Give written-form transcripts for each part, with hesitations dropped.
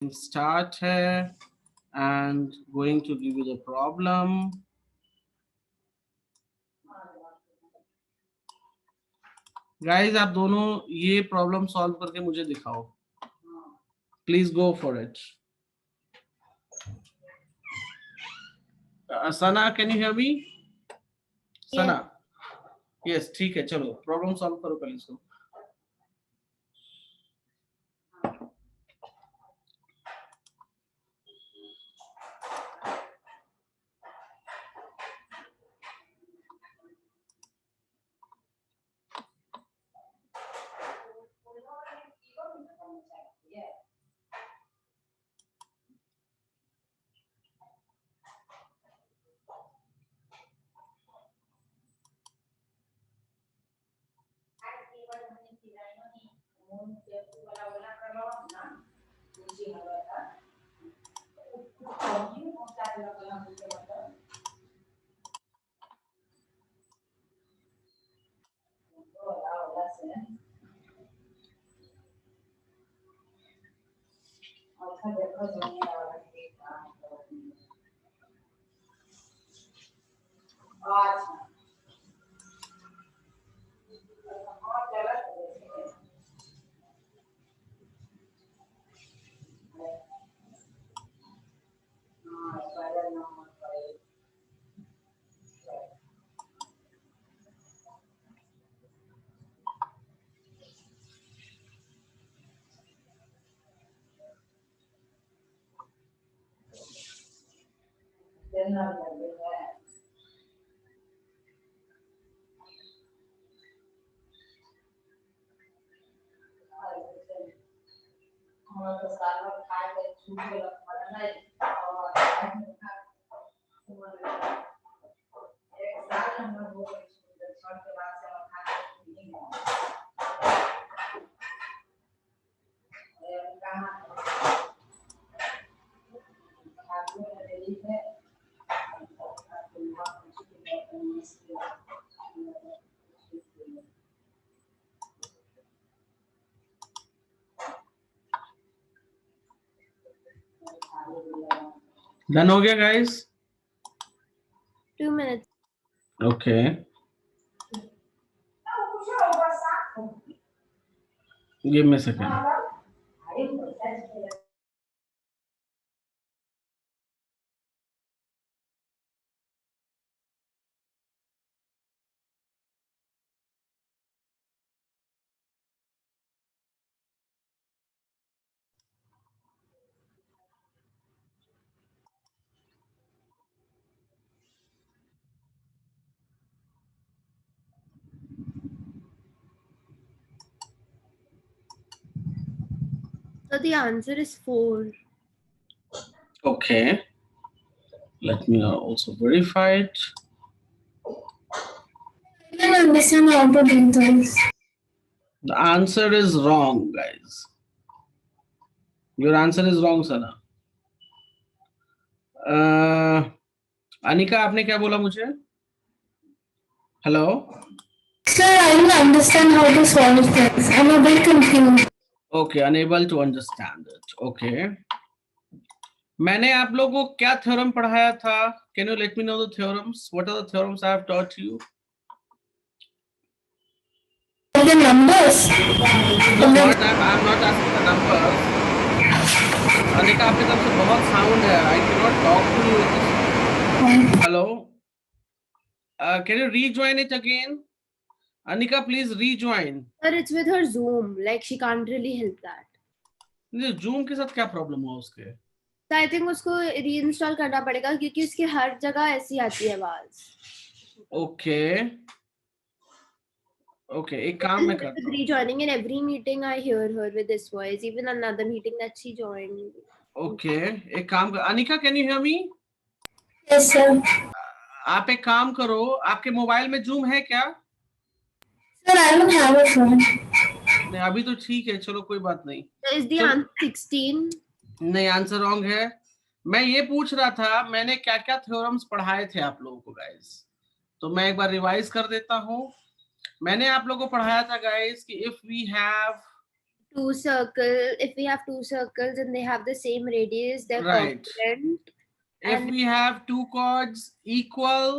start है and going to give you the problem. Guys, आप दोनों ये प्रॉब्लम सॉल्व करके मुझे दिखाओ. Please go for it. Sana, can you hear me? Sana. Yes, ठीक है, चलो प्रॉब्लम सॉल्व करो पहले इसको. Done हो गया guys? 2 minutes. Okay. Give me a second. So the answer is 4. Okay. Let me also verify it. I don't understand how to do this. The answer is wrong, guys. Your answer is wrong, Sana. Anika, आपने क्या बोला मुझे? Hello? Sir, I don't understand how to solve this. I'm a bit confused. Okay, unable to understand it. Okay. मैंने आप लोगों को क्या theorem पढ़ाया था? Can you let me know the theorems? What are the theorems I have taught you? The numbers. No, I'm not asking the numbers. Anika, आपके तरफ से बहुत साउंड है. I cannot talk to you. Hello? Can you rejoin it again? Anika, please rejoin. Sir, it's with her Zoom. Like, she can't really help that. Zoom के साथ क्या problem हुआ उसके? So I think उसको reinstall करना पड़ेगा क्योंकि उसकी हर जगह ऐसी आती है आवाज. Okay. Okay, एक काम मैं करता हूँ. Rejoining in every meeting, I hear her with this voice. Even another meeting that she joined. Okay, एक काम कर. Anika, can you hear me? Yes, sir. आप एक काम करो. आपके मोबाइल में Zoom है क्या? Sir, I don't have a phone. नहीं, अभी तो ठीक है. चलो कोई बात नहीं. So is the answer 16? नहीं, आंसर रॉन्ग है. मैं ये पूछ रहा था, मैंने क्या क्या थ्योरम्स पढ़ाए थे आप लोगों को गाइस. तो मैं एक बार रिवाइज कर देता हूँ. मैंने आप लोगों को पढ़ाया था गाइस कि if we have two circle. If we have two circles and they have the same radius, they're Right. congruent. If And- we have two chords equal,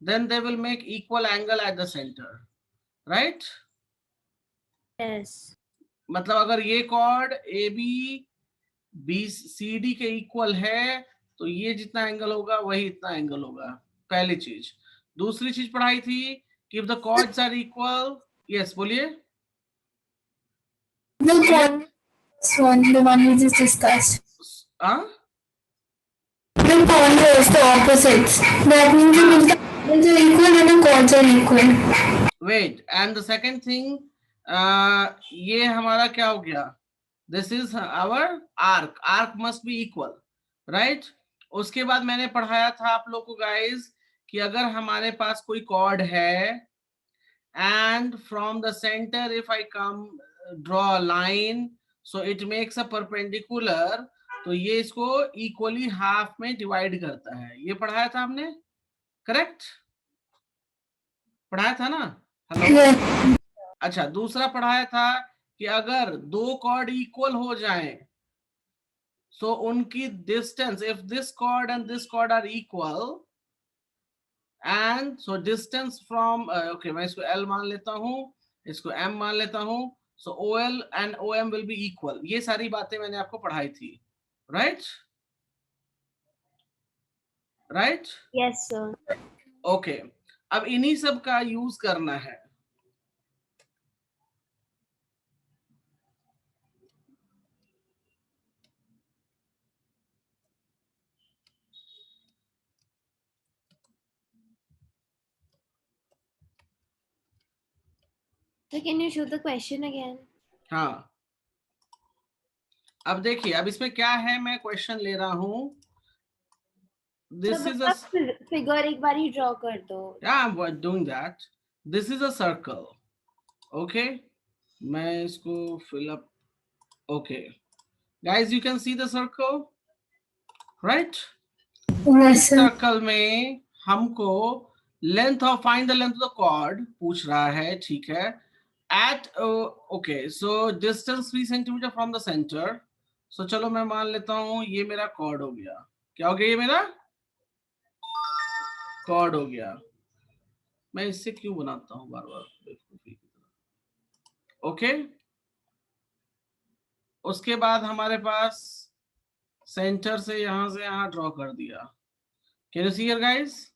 then they will make equal angle at the center, right? Yes. मतलब अगर ये chord AB BCD के equal है, तो ये जितना angle होगा वही इतना एंगल होगा. पहली चीज. दूसरी चीज पढ़ाई थी कि if the chords are equal, yes, बोलिए. The one we just discussed. हाँ? The converse, the opposites. That means the angles are equal and the chords are equal. Wait, and the second thing, ये हमारा क्या हो गया? This is our arc. Arc must be equal, right? उसके बाद मैंने पढ़ाया था आप लोग को guys कि अगर हमारे पास कोई chord है and from the center if I come draw a line, so it makes a perpendicular, तो ये इसको equally half में divide करता है. ये पढ़ाया था हमने, correct? पढ़ाया था ना? हेलो. Yeah. अच्छा, दूसरा पढ़ाया था कि अगर दो कॉर्ड इक्वल हो जाएं, सो उनकी distance, if this chord and this chord are equal, and so distance from, okay मैं इसको L मान लेता हूं, इसको M मान लेता हूं, सो OL and OM will be equal. ये सारी बातें मैंने आपको पढ़ाई थी, right? Right? Yes, sir. Okay, अब इन्हीं सब का यूज करना है. So can you show the question again? हाँ, अब देखिए, अब इसमें क्या है, मैं क्वेश्चन ले रहा हूं. This is a figure एक बार ही draw कर दो. yeah, I'm doing that. This is a circle. Okay, मैं इसको fill up. Okay, guys, you can see the circle, right? Yes, sir. Circle में हमको length of find the length of the chord पूछ रहा है, ठीक है? At okay, so distance 3 centimeter from the center. So चलो मैं मान लेता हूँ ये मेरा chord हो गया. क्या हो गया? ये मेरा chord हो गया. मैं इससे क्यों बनाता हूँ बार बार? ओके, उसके बाद हमारे पास सेंटर से यहां ड्रॉ कर दिया. Can you see here guys?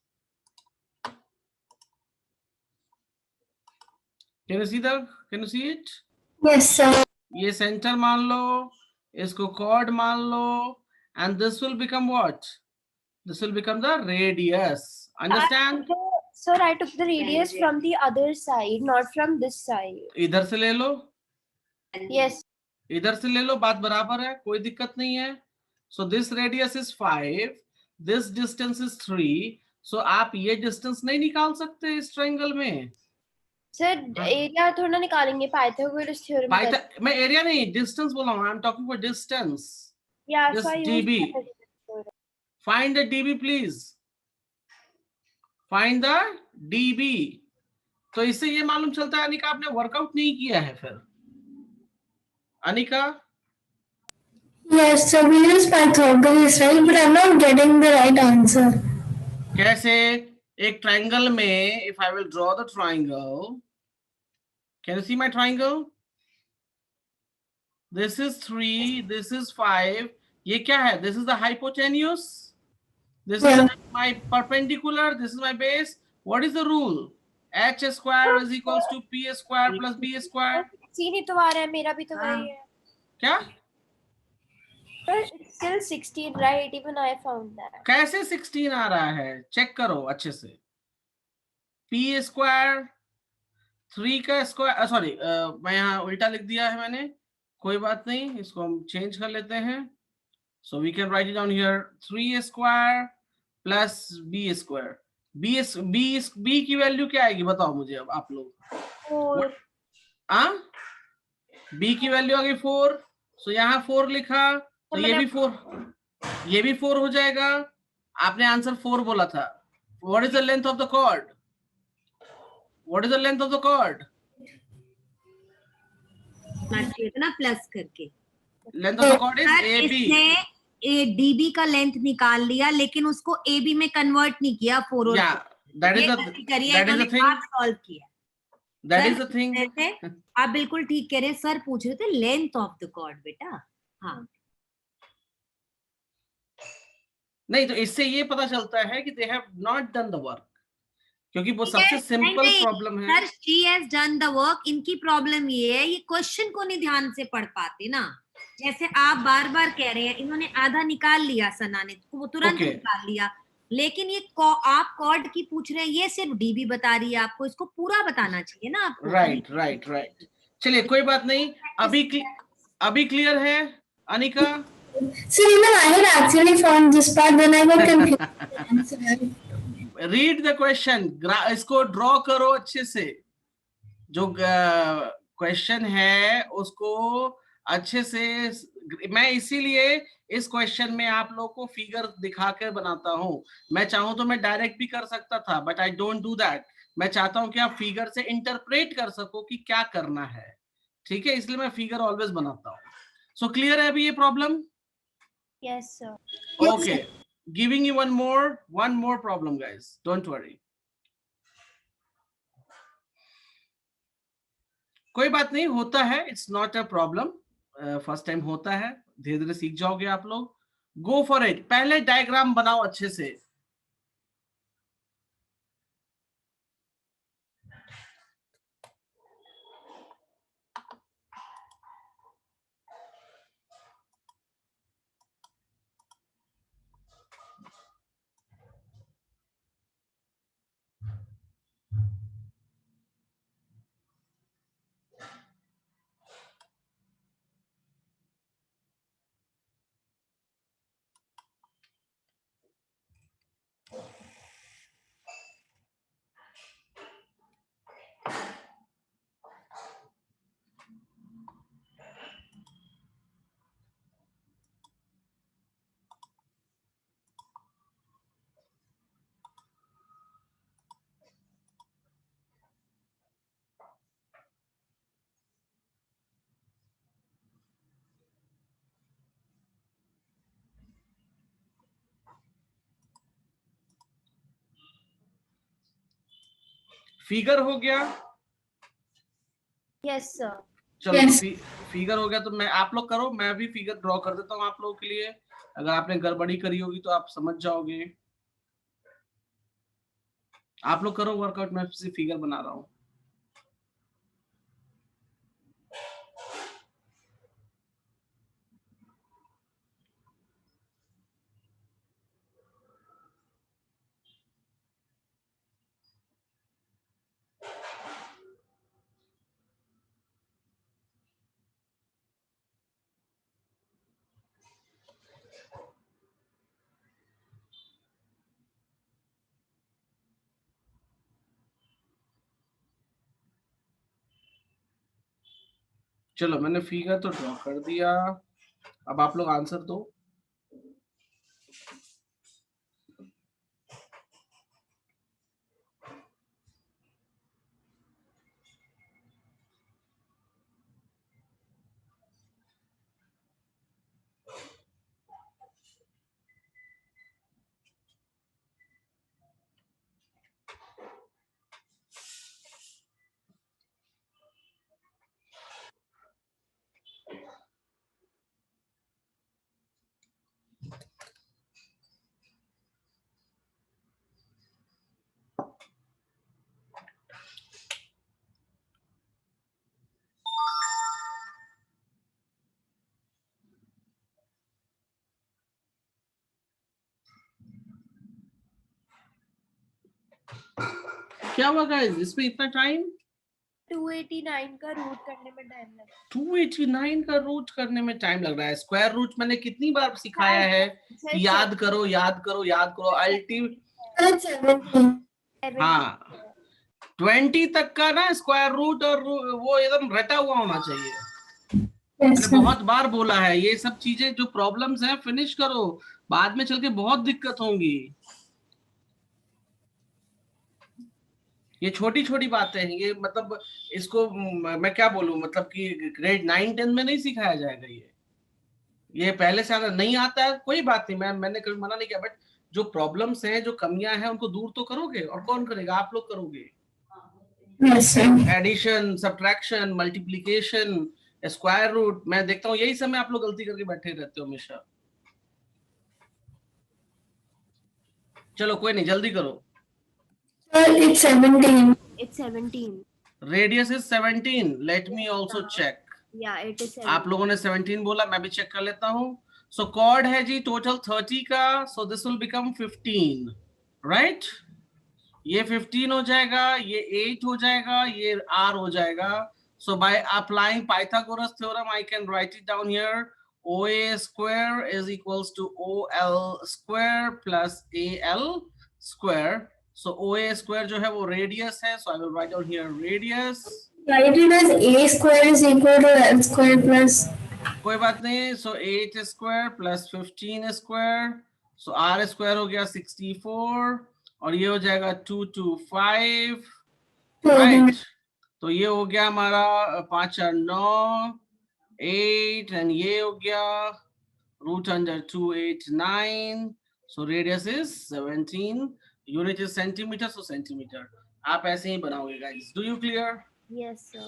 Can you see it? Yes, sir. ये सेंटर मान लो, इसको कॉर्ड मान लो, and this will become what? This will become the radius. Understand? Sir, I took the radius from the other side, not from this side. इधर से ले लो. Yes. इधर से ले लो, बात बराबर है, कोई दिक्कत नहीं है. So this radius is 5, this distance is 3. So आप ये distance नहीं निकाल सकते इस ट्रायंगल में. Sir, area थोड़ा निकालेंगे Pythagoras theorem. मैं एरिया नहीं, डिस्टेंस बोल रहा हूँ. I'm talking about distance. Yeah, This so I dB. used Find the dB, please. Find the dB. तो इससे ये मालूम चलता है अनिका आपने वर्कआउट नहीं किया है फिर. Anika? Yes, so we use Pythagoras, right? But I'm not getting the right answer. कैसे? एक ट्रायंगल में if I will draw the triangle, can you see my triangle? This is 3, this is 5. ये क्या है? This is the hypotenuse. This is my perpendicular. This is my base. What is the rule? H square is equals to P square plus B square. C ही तो आ रहा है, मेरा भी तो वही है. क्या? It's still 16, right? Even I found that. कैसे 16 आ रहा है? चेक करो अच्छे से. P square 3 का स्क्वायर, सॉरी मैं यहाँ उल्टा लिख दिया है मैंने. कोई बात नहीं, इसको हम चेंज कर लेते हैं. So we can write it down here. 3 square plus B square. B की वैल्यू क्या आएगी बताओ मुझे अब आप लोग. 4. हाँ, B की वैल्यू आ गई 4. So यहाँ 4 लिखा, तो ये भी 4 हो जाएगा. आपने आंसर 4 बोला था. What is the length of the chord? What is the length of the chord? होना चाहिए था ना प्लस करके। Length of the chord is sir A B. इसने डीबी का लेंथ निकाल लिया लेकिन उसको एबी में कन्वर्ट नहीं किया 4 और या 4। दैट इज ये द गलती करी है, दैट इज इन्होंने द थिंग, आज सॉल्व किया। That sir is the thing. पूछ रहे थे, आप बिल्कुल ठीक कह रहे हैं, सर पूछ रहे थे लेंथ ऑफ द कॉर्ड बेटा। हाँ नहीं तो इससे ये पता चलता है कि they have not done the work, क्योंकि वो सबसे नहीं सिंपल नहीं प्रॉब्लम है। Sir, she has done the work. इनकी प्रॉब्लम ये है, ये क्वेश्चन को नहीं ध्यान से पढ़ पाते ना। जैसे आप बार बार कह रहे हैं, इन्होंने आधा निकाल लिया, सना ने वो तुरंत Okay. निकाल लिया, लेकिन ये आप कॉर्ड की पूछ रहे हैं, ये सिर्फ डीबी बता रही है आपको, इसको पूरा बताना चाहिए ना आपको। राइट राइट राइट, चलिए कोई बात नहीं। अभी क्लियर है Anika? So even I had actually found this part when I got confused. Read the question, इसको ड्रॉ करो अच्छे से। जो क्वेश्चन है उसको अच्छे से, मैं इसीलिए इस क्वेश्चन में आप लोग को फिगर दिखाकर बनाता हूं। मैं चाहूं तो मैं डायरेक्ट भी कर सकता था, but I don't do that. मैं चाहता हूं कि आप फिगर से इंटरप्रेट कर सको कि क्या करना है, ठीक है? इसलिए मैं फिगर ऑलवेज बनाता हूं। सो क्लियर है अभी ये problem? Yes, sir. Okay, giving you one more problem, guys. Don't worry. कोई बात नहीं, होता है, it's not a problem. First time होता है, धीरे धीरे सीख जाओगे आप लोग। Go for it. पहले डायग्राम बनाओ अच्छे से। फिगर हो गया? Yes, sir. चलो Yes. फिगर हो गया तो मैं, आप लोग करो, मैं भी फिगर ड्रॉ कर देता हूँ आप लोगों के लिए। अगर आपने गड़बड़ी करी होगी तो आप समझ जाओगे। आप लोग करो वर्कआउट, मैं सिर्फ फिगर बना रहा हूँ। चलो मैंने फिगर तो ड्रॉ कर दिया, अब आप लोग आंसर दो। क्या हुआ गाइस, इसमें इतना टाइम? 289 का रूट करने में टाइम लगा। 289 का रूट करने में टाइम लग रहा है। स्क्वायर रूट मैंने कितनी बार सिखाया है कि याद करो याद करो याद करो। हाँ, 20 तक का ना स्क्वायर रूट, और वो एकदम रटा हुआ होना चाहिए। मैंने बहुत बार बोला है, ये सब चीजें जो प्रॉब्लम्स हैं फिनिश करो, बाद में चल के बहुत दिक्कत होंगी। ये छोटी छोटी बातें हैं, ये मतलब इसको मैं क्या बोलूं, मतलब कि ग्रेड 9-10 में नहीं सिखाया जाएगा। ये पहले से अगर नहीं आता है कोई बात नहीं, मैंने कभी मना नहीं किया, बट जो प्रॉब्लम्स हैं, जो कमियां हैं, उनको दूर तो करोगे, और कौन करेगा? आप लोग करोगे। Yes, sir. Addition, subtraction, multiplication, square root, मैं देखता हूँ यही समय आप लोग गलती करके बैठे रहते हो हमेशा। चलो कोई नहीं, जल्दी करो। Sir, it's 17. It's 17. Radius is 17। Let me also check. Yeah, it is 17. आप लोगों ने 17 बोला, मैं भी चेक कर लेता हूँ। सो कॉर्ड है जी टोटल 30 का, so this will become 15, right? ये 15 हो जाएगा, ये 8 हो जाएगा, ये r हो जाएगा। So by applying Pythagoras theorem I can write it down here, OA square is equals to OL square plus AL square. So OA square जो है वो radius है, so I will write down here radius. Write it as a square is equal to l square plus. कोई बात नहीं, so 8 square plus 15 square, so r square हो गया 64, और ये हो जाएगा 225, राइट? तो ये हो गया हमारा 5 और 9, 8, एंड ये हो गया root under 289, so radius is 17, unit is centimeter, so centimeter. आप ऐसे ही बनाओगे guys. Do you clear? Yes, sir.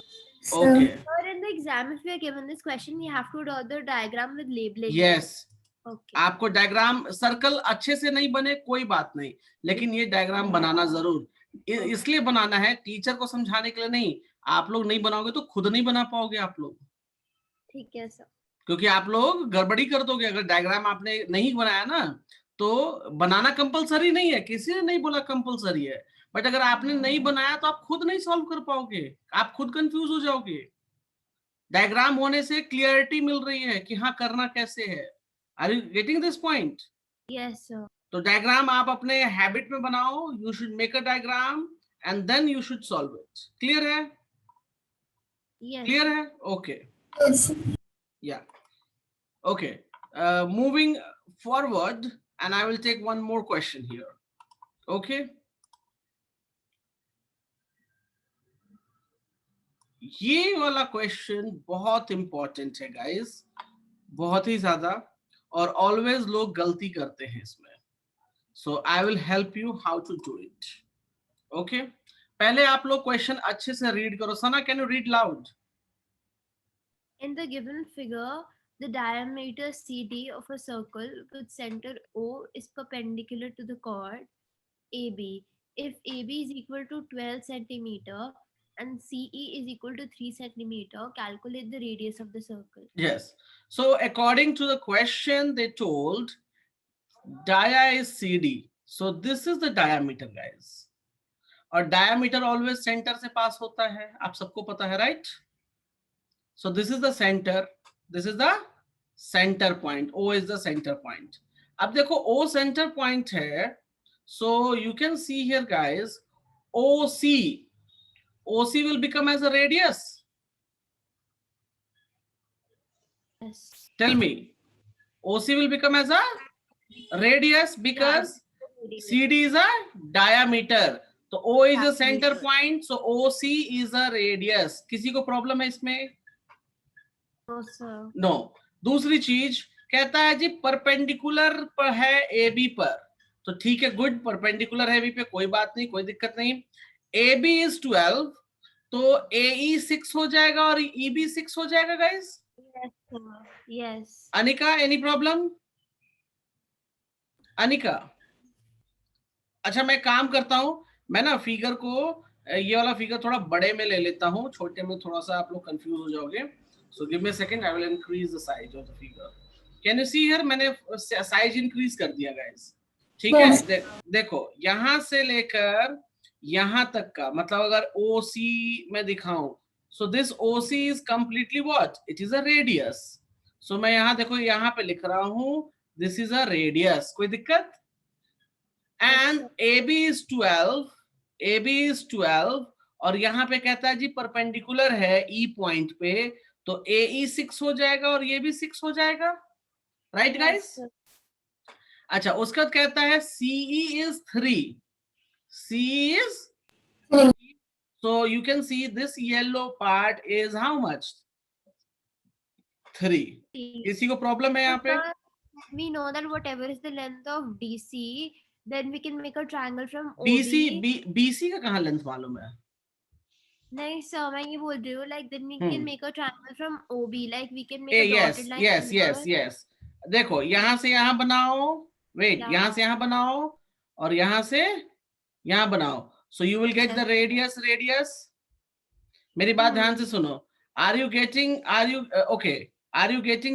Okay. Sir, in the exam, if we are given this question, we have to draw the diagram with labeling. Yes. Okay. आपको diagram, circle अच्छे से नहीं बने कोई बात नहीं, लेकिन ये डायग्राम बनाना जरूर, इसलिए बनाना है टीचर को समझाने के लिए नहीं। आप लोग नहीं बनाओगे तो खुद नहीं बना पाओगे आप लोग, ठीक है सर। क्योंकि आप लोग गड़बड़ी कर दोगे। अगर डायग्राम आपने नहीं बनाया ना, तो बनाना कंपलसरी नहीं है, किसी ने नहीं बोला कंपलसरी है, बट अगर आपने नहीं बनाया तो आप खुद नहीं सॉल्व कर पाओगे, आप खुद कंफ्यूज हो जाओगे। डायग्राम होने से क्लियरिटी मिल रही है कि हाँ करना कैसे है। Are you getting this point? Yes sir. तो डायग्राम आप अपने हैबिट में बनाओ, you should make a diagram and then you should solve it. Clear है? क्लियर है? Okay, Yes. yeah, okay. Moving forward, and I will take one more question here. Okay, ये वाला question बहुत important है guys, बहुत ही ज्यादा, और always लोग गलती करते हैं इसमें। So I will help you how to do it. Okay, पहले आप लोग क्वेश्चन अच्छे से रीड करो। Sana, can you read loud? In the given figure, the diameter CD of a circle with center O is perpendicular to the chord AB. If AB is equal to 12 centimeter and CE is equal to 3 centimeter, calculate the radius of the circle. Yes. So according to the question, they told dia is CD. So this is the diameter, guys. और diameter always center से पास होता है, आप सबको पता है, right? So this is the center, this is the center point, O is the center point. अब देखो O center point है, so you can see here guys, OC will become as a radius. Yes. Tell me, OC will become as a radius because CD is a diameter. तो O is a center point, so OC is a radius. किसी को problem है इसमें? No, sir. No. दूसरी चीज कहता है जी perpendicular पर है AB पर, तो ठीक है, गुड, परपेंडिकुलर है AB पे, कोई बात नहीं, कोई दिक्कत नहीं। AB is 12, तो AE 6 हो जाएगा और EB 6 हो जाएगा guys. Yes, sir. Yes. Anika, any problem? Anika, अच्छा मैं काम करता हूं, मैं ना फिगर को, ये वाला फिगर थोड़ा बड़े में ले लेता हूं, छोटे में थोड़ा सा आप लोग कंफ्यूज हो जाओगे। So give me a second, I will increase the size of the figure. Can you see here? मैंने साइज इंक्रीज कर दिया गाइस, ठीक है? देखो यहां से लेकर यहां तक का, मतलब अगर OC में दिखाऊं, so this OC is completely what? It is a radius. So मैं यहां देखो, यहां पे लिख रहा हूं this is a radius, कोई दिक्कत? And AB is 12, और यहाँ पे कहता है जी परपेंडिकुलर है E पॉइंट पे, तो AE 6 हो जाएगा और ये भी 6 हो जाएगा, राइट गाइस? अच्छा, उसका कहता है CE is 3, CE is So you can see this yellow part is how much? 3. किसी को प्रॉब्लम है यहाँ पे? We know that whatever is the length of DC, then we can make a triangle from OB. BC का कहाँ length मालूम है? नहीं सर, मैं ये बोल रही हूँ, like then we can make a triangle from OB, like we can make a yes, dotted line. yes. देखो यहाँ से यहाँ बनाओ, wait, Yeah. यहाँ से यहाँ बनाओ और यहाँ से यहाँ बनाओ. So you will get the radius. मेरी बात ध्यान से सुनो. Are you getting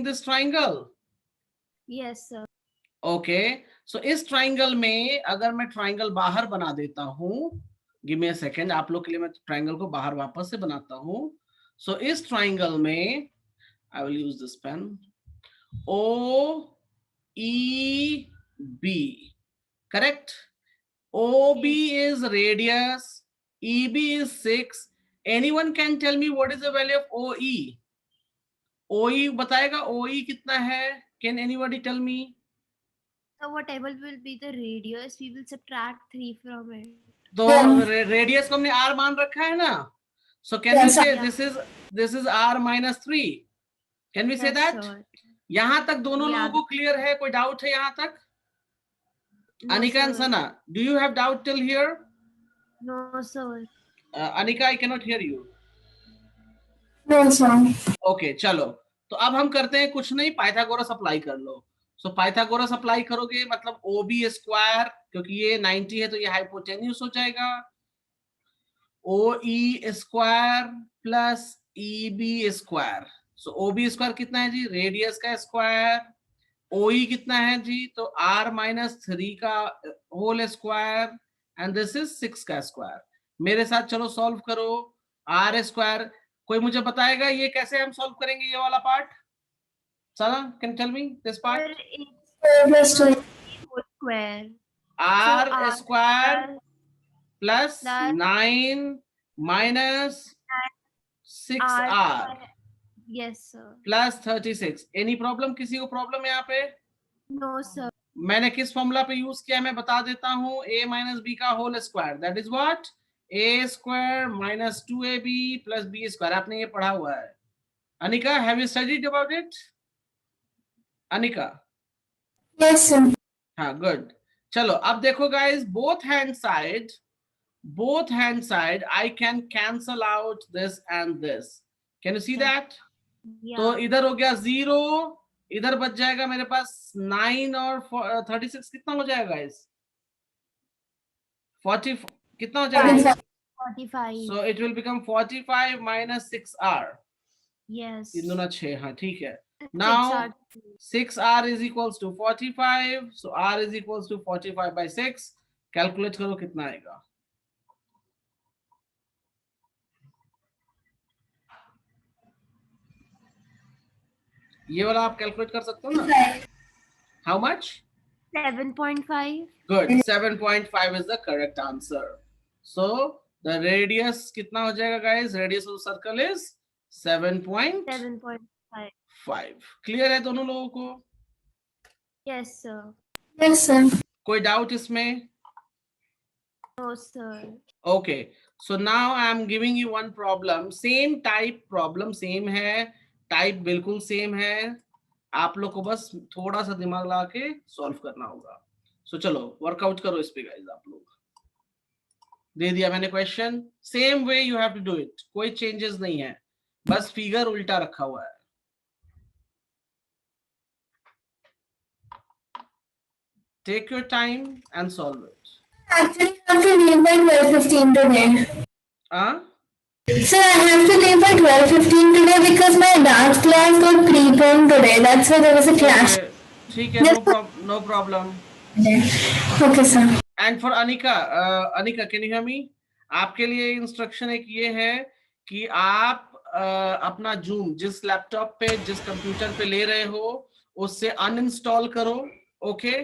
this triangle? Yes sir. Okay. So इस triangle में अगर मैं triangle बाहर बना देता हूँ, give me a second, आप लोग के लिए मैं triangle को बाहर वापस से बनाता हूँ. So इस triangle में I will use this pen. OEB, correct? OB is radius, EB is 6. Anyone can tell me what is the value of OE? OE बताएगा OE कितना है? Can anybody tell me? So whatever will be the radius, we will subtract 3 from it. तो radius को हमने R मान रखा है ना? So can we say this is R minus 3? Can we say that? Sir. यहाँ तक दोनों लोगों को क्लियर है? कोई डाउट है यहाँ तक? No, Anika and sir. Sana, do you have doubt till here? No sir. Anika, I cannot hear you. No, sir. Okay, चलो. तो अब हम करते हैं कुछ नहीं, पाइथागोरस अप्लाई कर लो. So पाइथागोरस अप्लाई करोगे मतलब OB स्क्वायर, क्योंकि ये 90 है तो ये हाइपोटेन्यूस हो जाएगा. OE square plus EB square. So OB square कितना है जी? रेडियस का स्क्वायर. OE कितना है जी? तो R minus 3 का whole square and this is 6 का स्क्वायर. मेरे साथ चलो सॉल्व करो. R स्क्वायर, कोई मुझे बताएगा ये कैसे हम सॉल्व करेंगे ये वाला part? Sana, can you tell me this part? Sir, it's 4 plus 2. whole square. R So, square plus plus 9 minus 6R square. Yes sir. plus 36. Any problem? किसी को प्रॉब्लम यहाँ पे? No sir. मैंने किस फॉर्मूला पे यूज किया मैं बता देता हूँ. A minus B का whole square, that is what? A square minus 2AB plus B square. आपने ये पढ़ा हुआ है. Anika, have you studied about it? Anika? Yes, sir. हाँ, good. चलो अब देखो guys, both hand side I can cancel out this and this. Can you see that? Yeah. तो इधर हो गया 0, इधर बच जाएगा मेरे पास 9 और 36 कितना हो जाएगा guys? 40 कितना हो जाएगा? 45. So it will become 45 minus 6R. Yes. 3 दूना 6. हाँ ठीक है. 6 Now are 6R is equals to 45. So R is equals to 45 by 6. Calculate करो कितना आएगा. ये वाला आप कैलकुलेट कर सकते हो ना? How much? 7.5. Good. 7.5 is the correct answer. So the radius कितना हो जाएगा guys? Radius of the circle is 7.5. Clear है दोनों लोगों को? Yes sir. Yes, sir. कोई डाउट इसमें? No sir. Okay. So now I am giving you one problem. Same type problem, same है. टाइप बिल्कुल सेम है. आप लोग को बस थोड़ा सा दिमाग लगा के सॉल्व करना होगा. सो चलो वर्कआउट करो इस पे गाइस. आप लोग दे दिया मैंने question. Same way you have to do it. कोई चेंजेस नहीं है, बस फिगर उल्टा रखा हुआ है. Take your time and solve it. Actually, I have to leave by 12:15 today. Sir, I have to leave by 12:15 today because my dance class got preponed today. That's why there was a clash. ठीक है, no problem. Okay, sir. And for Anika, Anika, can you hear me? आपके लिए instruction एक ये है कि आप अपना जूम जिस लैपटॉप पे जिस कंप्यूटर पे ले रहे हो उससे अनइंस्टॉल करो. ओके,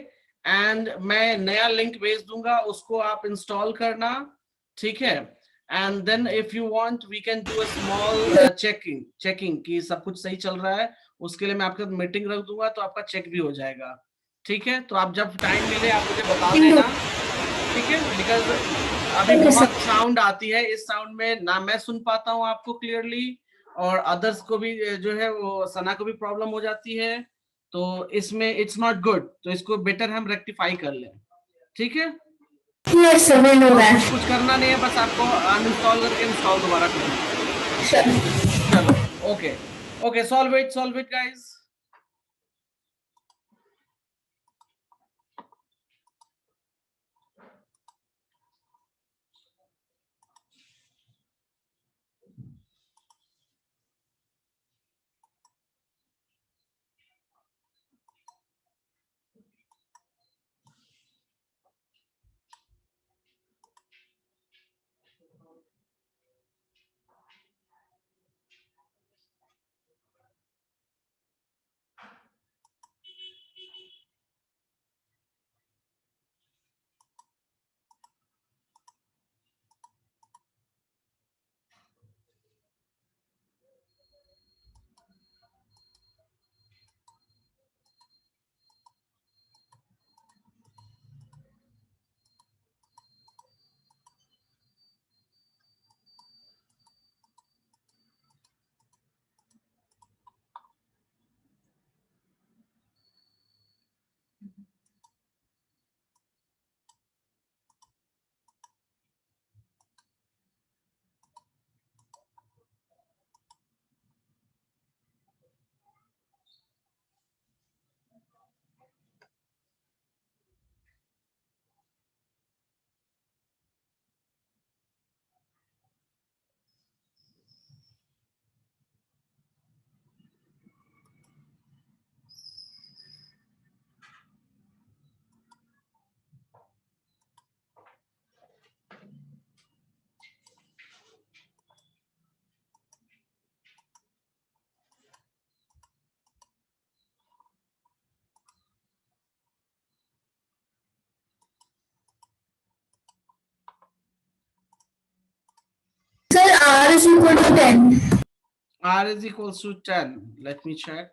एंड मैं नया लिंक भेज दूंगा, उसको आप इंस्टॉल करना. ठीक है. And then if you want we can do a small checking कि सब कुछ सही चल रहा है. उसके लिए मैं आपके साथ मीटिंग रख दूंगा तो आपका चेक भी हो जाएगा. ठीक है. तो आप जब टाइम मिले आप मुझे बता देना. ठीक है. बिकॉज अभी Okay, बहुत sir. साउंड आती है, इस साउंड में ना मैं सुन पाता हूँ आपको क्लियरली, और अदर्स को भी जो है वो सना को भी प्रॉब्लम हो जाती है, तो इसमें इट्स नॉट गुड, तो इसको बेटर हम रेक्टिफाई कर लें, ठीक है। Yes, sir. We know और that. कुछ करना नहीं है, बस आपको अनइंस्टॉल करके इंस्टॉल दोबारा करना है। Sure. चलो, okay okay, solve it guys. Sir, R is equal to 10. R is equals to 10. Let me check.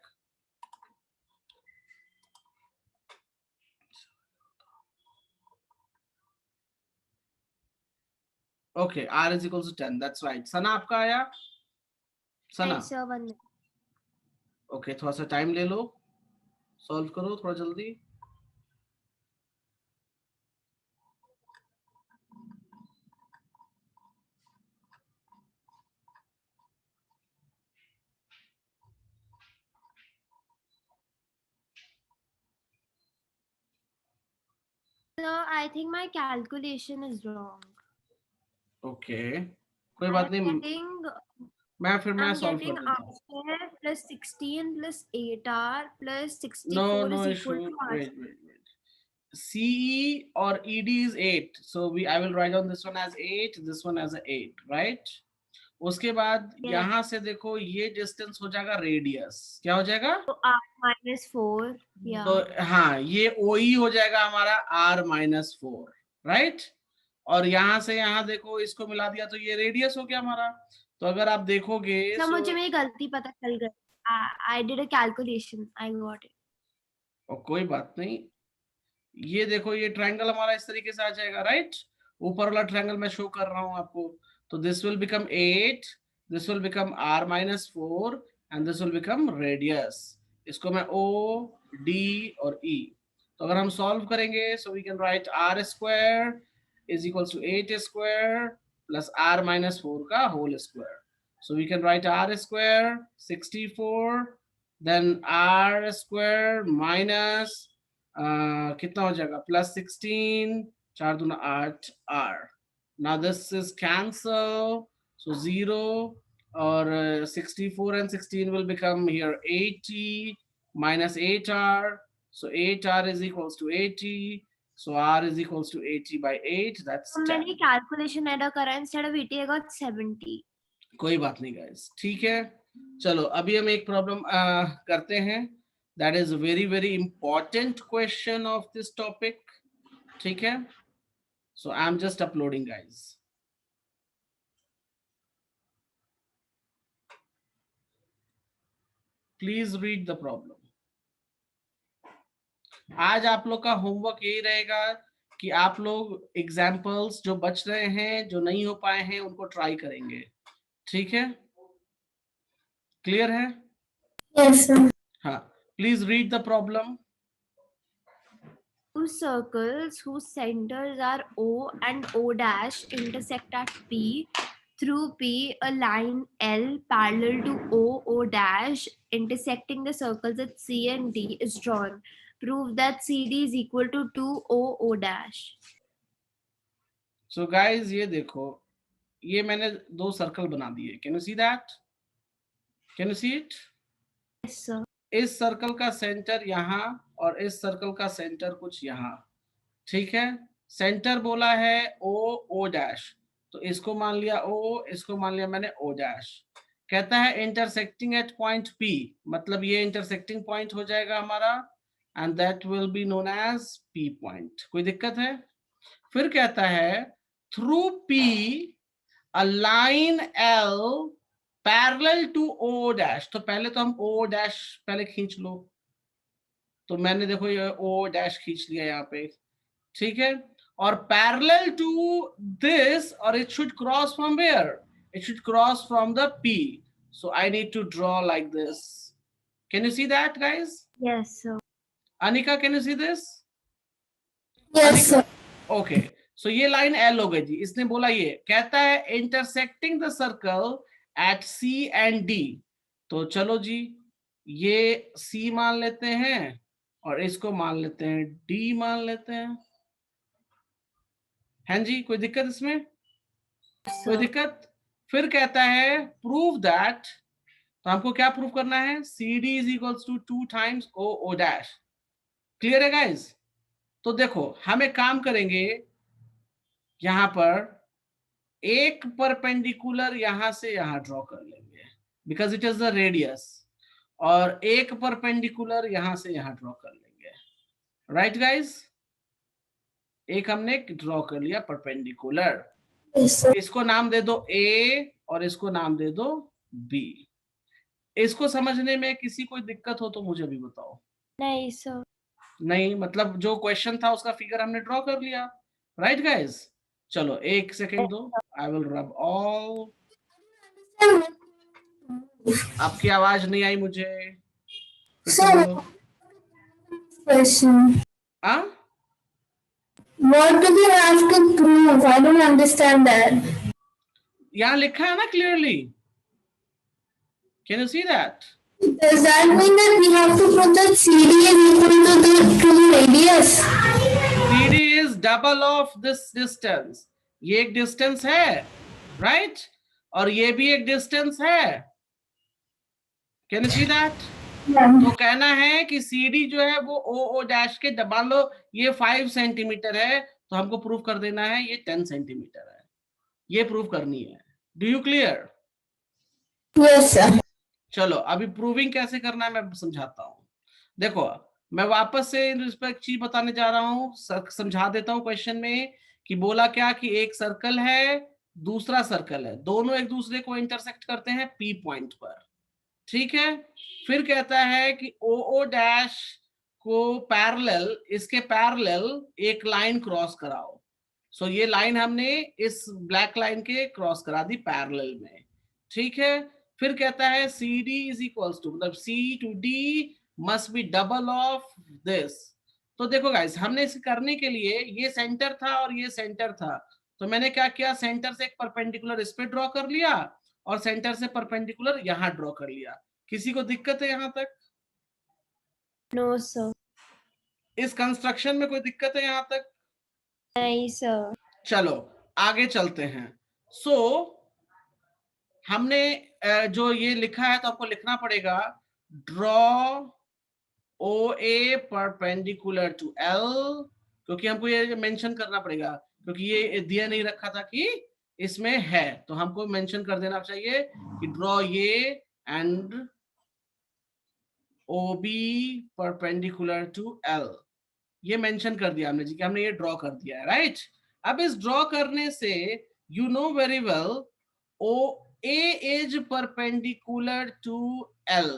Okay, R is equals to 10. That's right. सना आपका आया? सना, Right, sir. 1 minute. ओके, थोड़ा सा time ले लो, solve करो थोड़ा जल्दी। Sir, I think my calculation is wrong. Okay, कोई बात नहीं, मैं I'm सॉल्व getting कर R देता हूँ। square plus 16 plus 8R plus No, 64 no is issue. equal to R. Wait. CE or ED is 8. So I will write down this one as 8, this one as a 8, right? उसके बाद Yes. यहाँ से देखो ये distance हो जाएगा radius, क्या हो जाएगा? So R minus 4. Yeah. तो हाँ, ये OE हो जाएगा हमारा R-4, राइट? और यहाँ से यहाँ देखो इसको मिला दिया तो ये रेडियस हो गया हमारा। तो अगर आप देखोगे Sir, मुझे मेरी गलती पता चल गई. I did a calculation. I got it. और कोई बात नहीं, ये देखो ये ट्रायंगल हमारा इस तरीके से आ जाएगा, राइट? ऊपर वाला ट्रायंगल मैं शो कर रहा हूं आपको। तो this will become 8, this will become R-4 and this will become radius. इसको मैं O, D और E, तो अगर हम सॉल्व करेंगे so we can write R² is equal to 8² plus R-4 का whole square. So we can write R² 64, then R² minus कितना हो जाएगा, प्लस 16, 4 दूना 8 R. Now this is cancel, so 0 और 64 and 16 will become here 80 minus 8R, so 8R is equals to 80, so R is equals to 80 by 8, that's So 10. मैंने calculation add करा, instead of 80 I got 70. कोई बात नहीं guys, ठीक है। चलो अभी हम एक प्रॉब्लम करते हैं, that is very very important question of this topic, ठीक है। So I am just uploading guys. Please read the problem. आज आप लोग का होमवर्क यही रहेगा कि आप लोग एग्जाम्पल्स जो बच रहे हैं, जो नहीं हो पाए हैं, उनको ट्राई करेंगे, ठीक है? क्लियर है? Yes, sir. हाँ, please read the problem. Two circles whose centers are O and O dash intersect at P. Through P, a line L parallel to O dash intersecting the circles at C and D is drawn. Prove that CD is equal to 2O dash. So guys ये देखो, ये मैंने दो circle बना दिए. Can you see that? Can you see it? Yes, sir. इस circle का centre यहाँ और इस सर्कल का सेंटर कुछ यहाँ, ठीक है? सेंटर बोला है O डैश, तो इसको मान लिया O, इसको मान लिया मैंने O डैश. कहता है इंटरसेक्टिंग एट पॉइंट P, मतलब ये इंटरसेक्टिंग पॉइंट हो जाएगा हमारा, and that will be known as P point. कोई दिक्कत है? फिर कहता है through P a line L parallel to O dash. तो पहले तो हम O डैश पहले खींच लो. तो मैंने देखो ये O डैश खींच लिया यहाँ पे, ठीक है? और पैरेलल टू दिस, और it should cross from where? It should cross from the P. So I need to draw like this. Can you see that guys? Yes, sir. Anika, can you see this? Yes, sir. Okay, so ये line L हो गई जी. इसने बोला, ये कहता है intersecting the circle eight C and D. तो चलो जी, ये C मान लेते हैं और इसको मान लेते हैं D मान लेते हैं. हाँ जी, कोई दिक्कत इसमें? कोई दिक्कत? फिर कहता है प्रूव दैट. तो हमको क्या प्रूव करना है? CD is equals to 2 times O dash. Clear है गाइज? तो देखो, हम एक काम करेंगे, यहां पर एक परपेंडिकुलर यहां से यहां ड्रॉ कर लेंगे because it is the radius, और एक परपेंडिकुलर यहां से यहां ड्रॉ कर लेंगे. Right guys? एक हमने ड्रॉ कर लिया परपेंडिकुलर. Yes, sir. इसको नाम दे दो A और इसको नाम दे दो B. इसको समझने में किसी कोई दिक्कत हो तो मुझे भी बताओ. नहीं, sir. नहीं, मतलब जो क्वेश्चन था उसका फिगर हमने ड्रॉ कर लिया. Right guys? चलो एक सेकेंड दो. आई विल रब ऑल. आपकी आवाज नहीं आई मुझे. Sir, question. हाँ, What do we have to prove? I don't understand that. यहाँ लिखा है ना clearly. Can you see that? Does that mean that we have to prove that CD is equal to the radius? CD is double of this distance. ये एक distance है, right? और ये भी एक डिस्टेंस है. Can you see that? तो कहना है कि CD जो है वो O डैश के, मान लो ये 5 सेंटीमीटर है, तो हमको प्रूव कर देना है ये 10 सेंटीमीटर है. ये प्रूव करनी है. Do you clear? Yes, sir. चलो अभी प्रूविंग कैसे करना है मैं समझाता हूँ. देखो, मैं वापस से इन रिस्पेक्ट चीज बताने जा रहा हूँ, समझा देता हूँ. क्वेश्चन में कि बोला क्या कि एक सर्कल है, दूसरा सर्कल है, दोनों एक दूसरे को इंटरसेक्ट करते हैं P पॉइंट पर, ठीक है? फिर कहता है कि O डैश को पैरेलल, इसके पैरेलल एक लाइन क्रॉस कराओ. सो ये लाइन हमने इस ब्लैक लाइन के क्रॉस करा दी पैरेलल में, ठीक है? फिर कहता है CD इज इक्वल्स टू, मतलब C to D must be double of this. तो देखो गाइस, हमने इसे करने के लिए, ये सेंटर था और ये सेंटर था, तो मैंने क्या किया, सेंटर से एक परपेंडिकुलर इस पे ड्रॉ कर लिया और सेंटर से परपेंडिकुलर यहां ड्रॉ कर लिया. किसी को दिक्कत है यहां तक? No, sir. इस कंस्ट्रक्शन में कोई दिक्कत है यहां तक? नहीं, sir. चलो आगे चलते हैं. सो हमने जो ये लिखा है, तो आपको लिखना पड़ेगा draw OA perpendicular to L, क्योंकि हमको ये मेंशन करना पड़ेगा, क्योंकि ये दिया नहीं रखा था कि इसमें है, तो हमको मेंशन कर देना चाहिए कि ड्रॉ ये and OB perpendicular to L. ये मेंशन कर दिया हमने जी, कि हमने ये ड्रॉ कर दिया है, राइट? अब इस ड्रॉ करने से you know very well OA is perpendicular to L.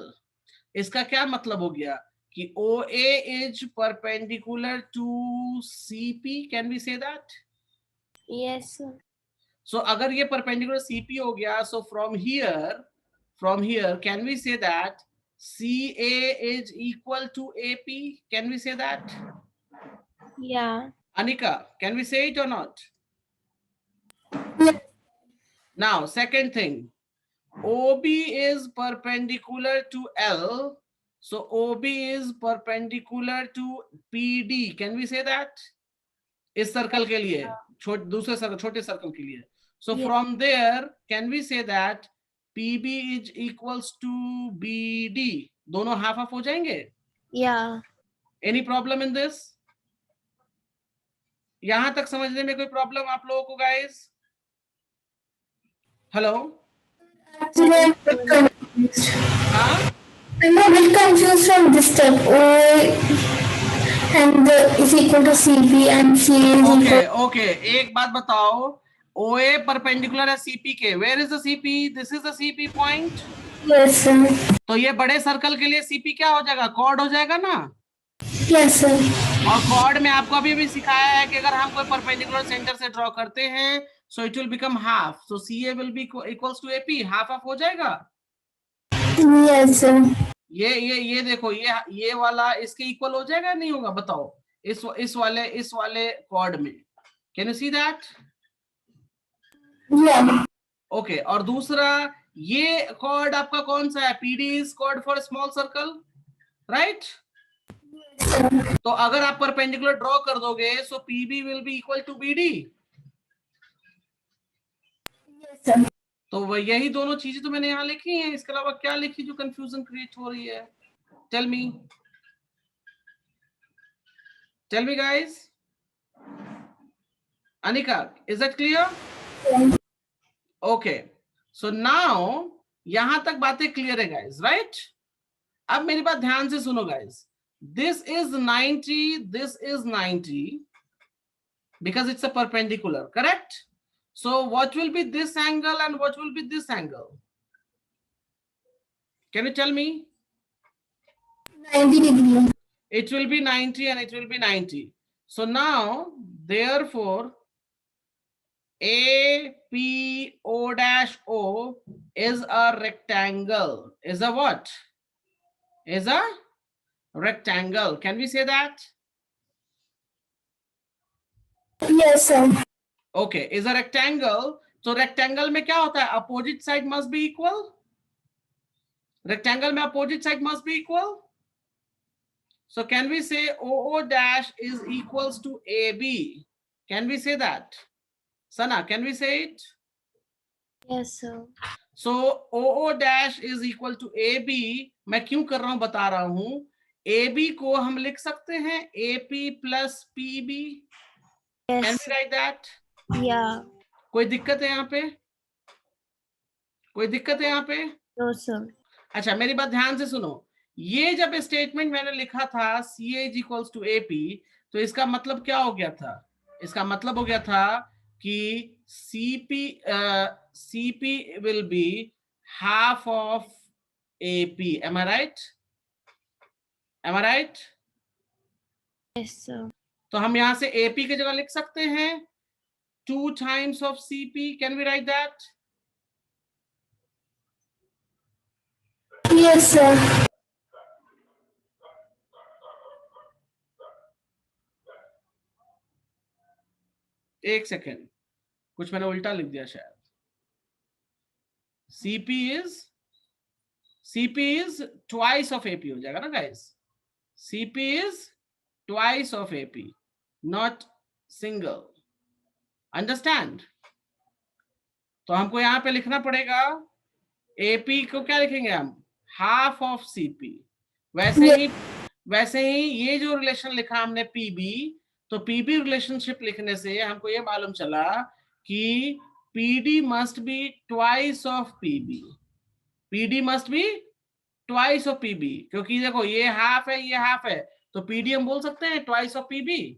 इसका क्या मतलब हो गया कि OA is perpendicular to CP, can we say that? Yes, sir. So अगर ये perpendicular CP हो गया, so from here can we say that CA is equal to AP? Can we say that? Yeah. Anika, can we say it or not? Yes. Now, second thing, OB is perpendicular to L. So OB is perpendicular to PD. Can we say that? इस circle के लिए, दूसरे circle, छोटे circle के लिए. So Yeah. from there, can we say that PB is equals to BD? दोनों half half हो जाएंगे? Yeah. Any problem in this? यहां तक समझने में कोई प्रॉब्लम आप लोगों को guys? Hello? Actually, I'm a bit confused. हाँ? I'm a bit confused from this step. OA and is equal to CP and CA is Okay, equal. okay. एक बात बताओ, OA perpendicular है CP के. Where is the CP? This is the CP point. Yes, sir. तो ये बड़े circle के लिए CP क्या हो जाएगा? कॉर्ड हो जाएगा ना? Yes, sir. और कॉर्ड में आपको अभी भी सिखाया है कि अगर हम कोई परपेंडिकुलर सेंटर से ड्रॉ करते हैं, so it will become half. So CA will be equals to AP. half half हो जाएगा. Yes, sir. ये देखो, ये वाला इसके इक्वल हो जाएगा नहीं होगा? बताओ. इस वाले कॉर्ड में. Can you see that? Yeah. Okay, और दूसरा ये कॉर्ड आपका कौन सा है? PD is chord for small circle, right? तो अगर आप परपेंडिकुलर ड्रॉ कर दोगे, सो PB will be equal to BD. Yes, sir. तो यही दोनों चीजें तो मैंने यहाँ लिखी हैं. इसके अलावा क्या लिखी जो कंफ्यूजन क्रिएट हो रही है? Tell me guys. Anika, is that clear? Okay, so now यहां तक बातें क्लियर है गाइस, राइट? अब मेरी बात ध्यान से सुनो guys. This is 90, this is 90 because it's a perpendicular, correct? So what will be this angle and what will be this angle? Can you tell me? 90 degrees. It will be 90 and it will be 90. So now, therefore, APO dash O is a rectangle. Is a what? Is a rectangle. Can we say that? Yes, sir. Okay, is a rectangle. So rectangle में क्या होता है? Opposite side must be equal. Rectangle में opposite side must be equal. So can we say OO dash is equals to AB? Can we say that? Sana, can we say it? Yes, sir. So OO dash is equal to AB. मैं क्यों कर रहा हूं बता रहा हूं. AB को हम लिख सकते हैं AP plus PB. Can Yes. we write that? Yeah. कोई दिक्कत है यहाँ पे? कोई दिक्कत है यहाँ पे? No, sir. अच्छा, मेरी बात ध्यान से सुनो. ये जब स्टेटमेंट मैंने लिखा था CA is equals to AP, तो इसका मतलब क्या हो गया था? इसका मतलब हो गया था कि CP will be half of AP. Am I right? Am I right? Yes, sir. तो हम यहाँ से AP की जगह लिख सकते हैं 2 times of CP. Can we write that? Yes, sir. एक सेकेंड, कुछ मैंने उल्टा लिख दिया शायद. CP is twice of AP हो जाएगा ना guys? CP is twice of AP, not single. Understand? तो हमको यहाँ पे लिखना पड़ेगा AP को क्या लिखेंगे हम? Half of CP. वैसे ही ये जो रिलेशन लिखा हमने PB, तो PB रिलेशनशिप लिखने से हमको ये मालूम चला कि PD must be twice of PB. PD must be twice of PB. क्योंकि देखो ये हाफ है, ये हाफ है, तो PD हम बोल सकते हैं twice of PB,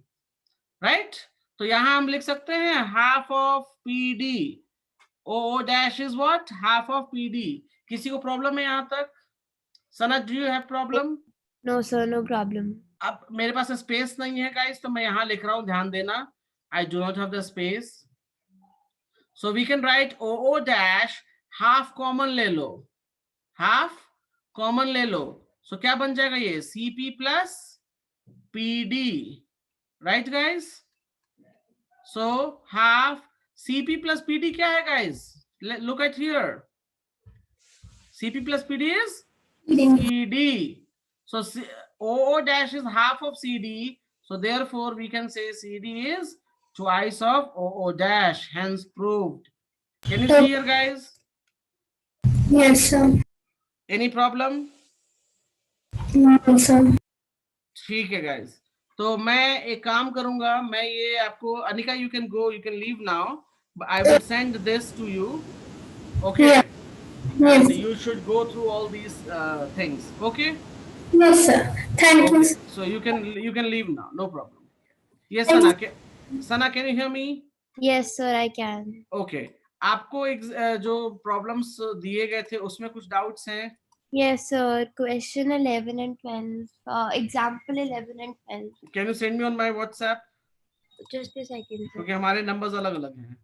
राइट? तो यहां हम लिख सकते हैं half of PD. OO dash is what? Half of PD. किसी को प्रॉब्लम है यहां तक? Sanat, do you have problem? No, sir, no problem. अब मेरे पास स्पेस नहीं है गाइस, तो मैं यहाँ लिख रहा हूँ, ध्यान देना। I do not have the space. So we can write OO dash, half common ले लो, हाफ कॉमन ले लो। सो क्या बन जाएगा ये, CP plus PD, right guys? So half CP plus PD क्या है guys? Look at here. CP plus PD is CD. So OO dash is half of CD. So therefore we can say CD is twice of OO dash, hence proved. Can you see here guys? Yes, sir. Any problem? No, sir. ठीक है guys. तो मैं एक काम करूंगा, मैं ये आपको, Anika you can go, you can leave now. But I will send this to you. Okay. Yeah. And Yes. you should go through all these things. Okay. Yes, sir. Thank you. Okay, so you can leave now, no problem. Yes, Sana. Sana, can you hear me? Yes, sir, I can. Okay. आपको जो problems दिए गए थे उसमें कुछ doubts हैं? Yes, sir. Question 11 and 12. Example 11 and 12. Can you send me on my WhatsApp? Just a second, sir. क्योंकि हमारे नंबर्स अलग अलग हैं.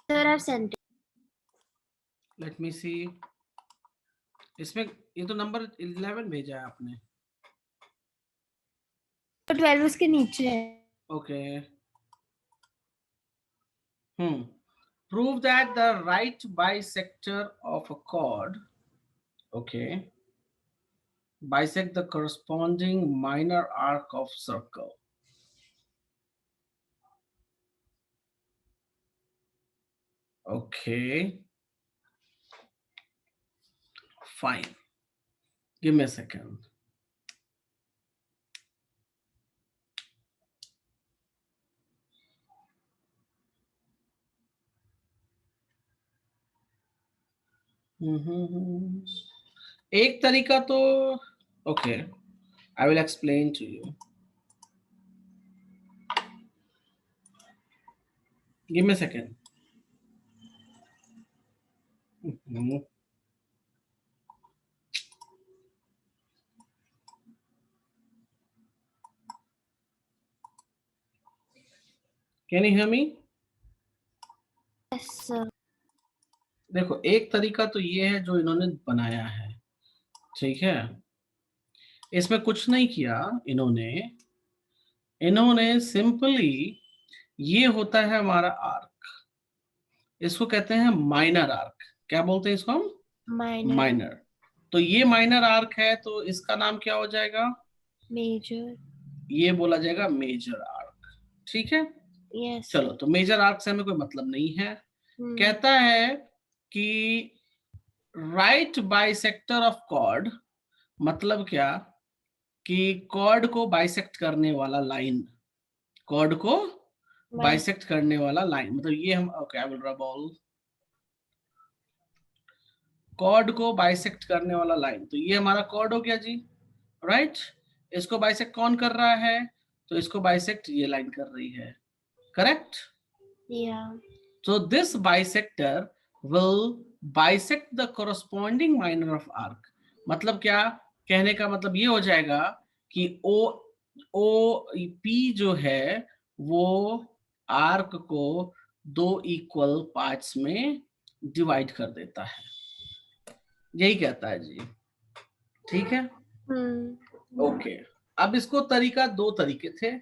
Sir, I've sent it. Let me see. इसमें ये तो नंबर 11 भेजा है आपने. तो 12 उसके नीचे है. Okay. Prove that the right bisector of a chord, okay, bisect the corresponding minor arc of circle. Okay. Fine. Give me a second. एक तरीका तो, okay, I will explain to you. Give me a second. Can you hear me? Yes, sir. देखो, एक तरीका तो ये है जो इन्होंने बनाया है, ठीक है. इसमें कुछ नहीं किया इन्होंने सिंपली, ये होता है हमारा आर्क, इसको कहते हैं माइनर आर्क. क्या बोलते हैं इसको हम? Minor. माइनर. तो ये माइनर आर्क है, तो इसका नाम क्या हो जाएगा? Major. ये बोला जाएगा मेजर आर्क. ठीक है. Yes. चलो, तो मेजर आर्क से हमें कोई मतलब नहीं है. कहता है कि राइट बाइसेक्टर ऑफ कॉर्ड, मतलब क्या? कि कॉर्ड को बाइसेक्ट करने वाला लाइन, कॉर्ड को बाइसेक्ट करने वाला लाइन, मतलब ये हम, okay I will rub all, chord को बाइसेक्ट करने वाला लाइन, तो ये हमारा कॉर्ड हो गया जी, राइट। इसको बाइसेक्ट कौन कर रहा है, तो इसको बाइसेक्ट ये लाइन कर रही है, correct. Yeah. So this bisector will bisect the corresponding minor of arc. मतलब क्या कहने का मतलब ये हो जाएगा कि OP जो है वो आर्क को 2 इक्वल पार्ट्स में डिवाइड कर देता है, यही कहता है जी, ठीक है। ओके, अब इसको तरीका, 2 तरीके थे।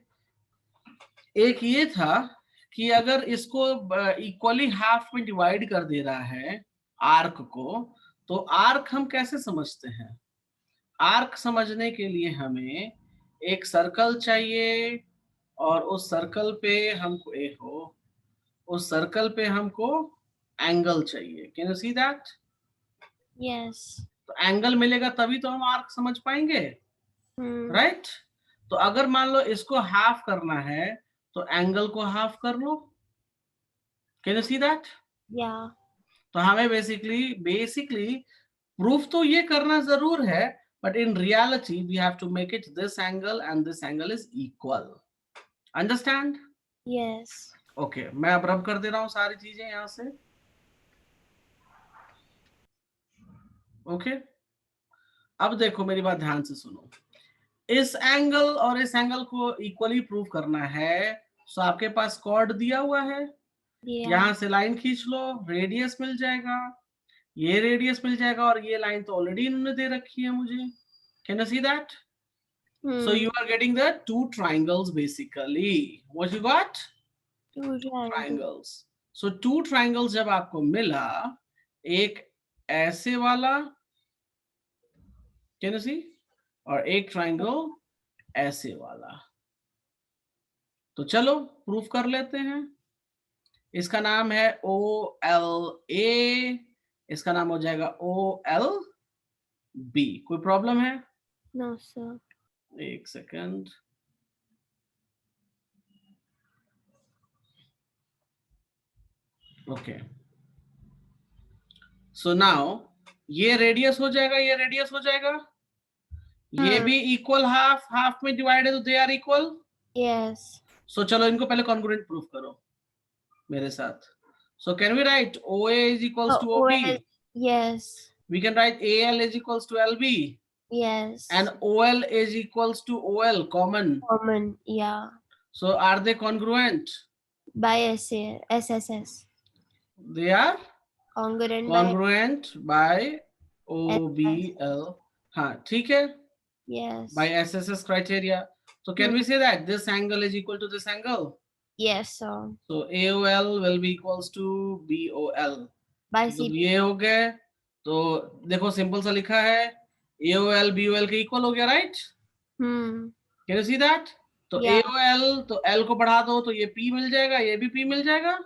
एक ये था कि अगर इसको इक्वली हाफ में डिवाइड कर दे रहा है आर्क को, तो आर्क हम कैसे समझते हैं, आर्क समझने के लिए हमें एक सर्कल चाहिए और उस सर्कल पे हमको उस सर्कल पे हमको एंगल चाहिए। Can you see that? Yes. तो एंगल मिलेगा तभी तो हम आर्क समझ पाएंगे, राइट? तो अगर मान लो इसको हाफ करना है तो एंगल को हाफ कर लो। Can you see that? Yeah. तो हमें बेसिकली प्रूफ तो ये करना जरूर है, but in reality we have to make it this angle and this angle is equal. Understand? Yes. Okay, मैं अब रब कर दे रहा हूं सारी चीजें यहां से। ओके, अब देखो मेरी बात ध्यान से सुनो, इस एंगल और इस एंगल को इक्वली प्रूव करना है, तो आपके पास कॉर्ड दिया हुआ है, Yeah. यहां से लाइन खींच लो, रेडियस मिल जाएगा, ये रेडियस मिल जाएगा, और ये लाइन तो ऑलरेडी इन्होंने दे रखी है मुझे। Can you see that? So you are getting the 2 triangles basically. What you got? 2 Triangles. So 2 triangles जब आपको मिला, एक ऐसे वाला, can you see? और एक ट्राइंगल ऐसे वाला। तो चलो प्रूफ कर लेते हैं। इसका नाम है OLA, इसका नाम हो जाएगा OLB। कोई प्रॉब्लम है? No, sir. एक सेकंड, ओके। सो नाउ ये रेडियस हो जाएगा, ये रेडियस हो जाएगा, ये भी इक्वल हाफ, हाफ में डिवाइड है तो they are equal. Yes. So चलो इनको पहले कॉन्ग्रुएंट प्रूफ करो मेरे साथ। So can we write OA is equals to OB? Yes. We can write AL is equals to LB. Yes. And OL is equals to OL, common. Common. Yeah. So are they congruent? By SSS. They are Congruent by OBL. हाँ, ठीक है, Yes. by SSS criteria. So can we say that this angle is equal to this angle? Yes, sir. So AOL will be equals to BOL. By तो CP. ये हो गए, तो देखो simple सा लिखा है, AOL BOL के इक्वल हो गया, right? Can you see that? तो Yeah. AOL, तो L को बढ़ा दो तो ये P मिल जाएगा, ये भी P मिल जाएगा।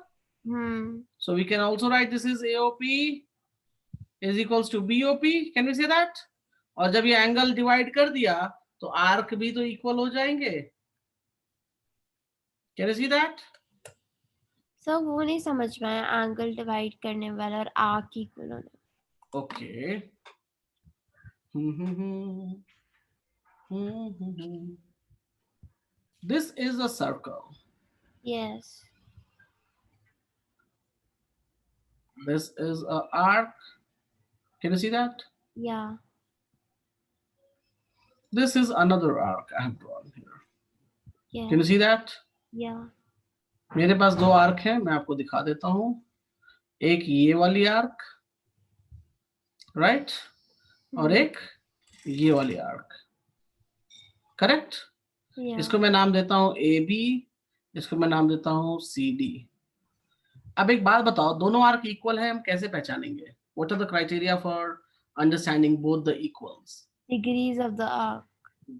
So we can also write this is AOP is equals to BOP. Can we say that? और जब ये एंगल डिवाइड कर दिया तो आर्क भी तो इक्वल हो जाएंगे। Can you see that? Sir वो नहीं समझ पाया, एंगल डिवाइड करने वाला और आर्क इक्वल होना। Okay. This is a circle. Yes. This is a arc. Can you see that? Yeah. This is another arc I have drawn here. Yeah. Can you see that? Yeah. मेरे पास 2 arc हैं, मैं आपको दिखा देता हूं। एक ये वाली आर्क, राइट, और एक ये वाली आर्क, करेक्ट। Yeah. इसको मैं नाम देता हूं AB, इसको मैं नाम देता हूं CD। अब एक बात बताओ, दोनों आर्क इक्वल है, हम कैसे पहचानेंगे? What are the criteria for understanding both the equals? Degrees of the arc.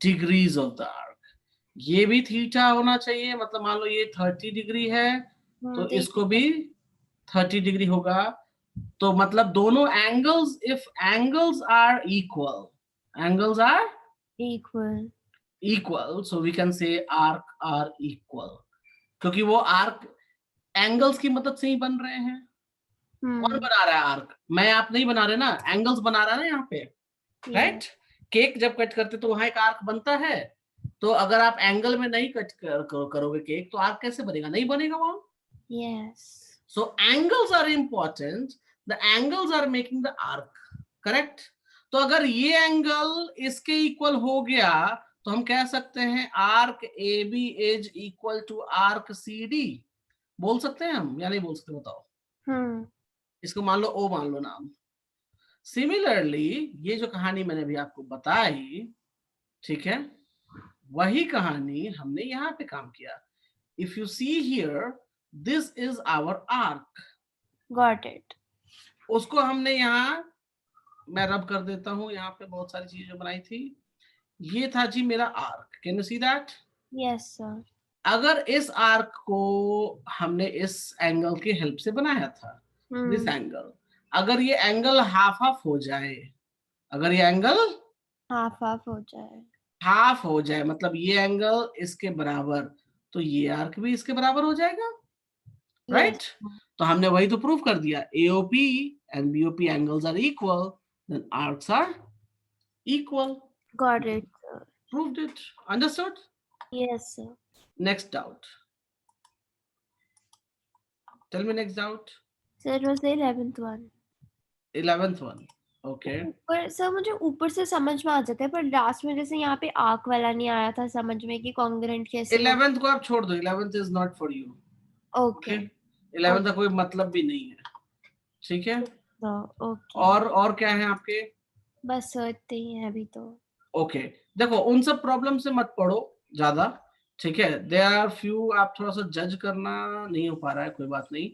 Degrees of the arc. ये भी थीटा होना चाहिए, मतलब मान लो ये 30 डिग्री है तो इसको भी 30 डिग्री होगा। तो मतलब दोनों angles, if angles are equal, angles are equal. equal, so we can say arc are equal, क्योंकि वो आर्क एंगल्स की मदद से ही बन रहे हैं। कौन Hmm. बना रहा है आर्क? मैं आप नहीं बना रहे ना, एंगल्स बना रहा है ना यहाँ पे, राइट? केक जब कट करते तो वहां एक आर्क बनता है, तो अगर आप एंगल में नहीं करोगे केक तो आर्क कैसे बनेगा? नहीं बनेगा वहां। Yes. So angles are important. The angles are making the arc, correct? तो अगर ये एंगल इसके इक्वल हो गया तो हम कह सकते हैं arc A B is equal to arc C D. बोल सकते हैं हम या नहीं बोल सकते? बताओ। Hmm. इसको मान लो ओ मान लो नाम। सिमिलरली ये जो कहानी मैंने भी आपको बताई, ठीक है, वही कहानी हमने यहाँ पे काम किया। If you see here, this is our arc. Got it. उसको हमने यहाँ, मैं रब कर देता हूँ, यहाँ पे बहुत सारी चीजें जो बनाई थी। ये था जी मेरा arc. Can you see that? Yes, sir. अगर इस आर्क को हमने इस एंगल की हेल्प से बनाया था, दिस Hmm. एंगल, अगर ये एंगल हाफ हाफ हो जाए, अगर ये एंगल Half हो जाए। हाफ हो जाए, मतलब ये एंगल इसके बराबर, तो ये आर्क भी इसके बराबर हो जाएगा, राइट? तो हमने वही तो प्रूव कर दिया, AOP and BOP angles are equal, then arcs are equal. Got it, sir. Proved it. Understood? Yes, sir. Next doubt. Tell me next doubt. Sir, it was the 11th one. 11th one. Okay. पर sir मुझे ऊपर से समझ में आ जाता है, पर last में जैसे यहाँ पे आर्क वाला नहीं आया था समझ में कि कॉन्ग्रुएंट कैसे 11th को आप छोड़ दो, 11th is not for you. Okay 11th का कोई मतलब भी नहीं है, ठीक है? ओके और क्या है आपके? बस सर इतने ही है अभी तो। ओके देखो, उन सब प्रॉब्लम से मत पढ़ो ज्यादा, ठीक है? देयर आर फ्यू, आप थोड़ा सा जज करना नहीं हो पा रहा है, कोई बात नहीं।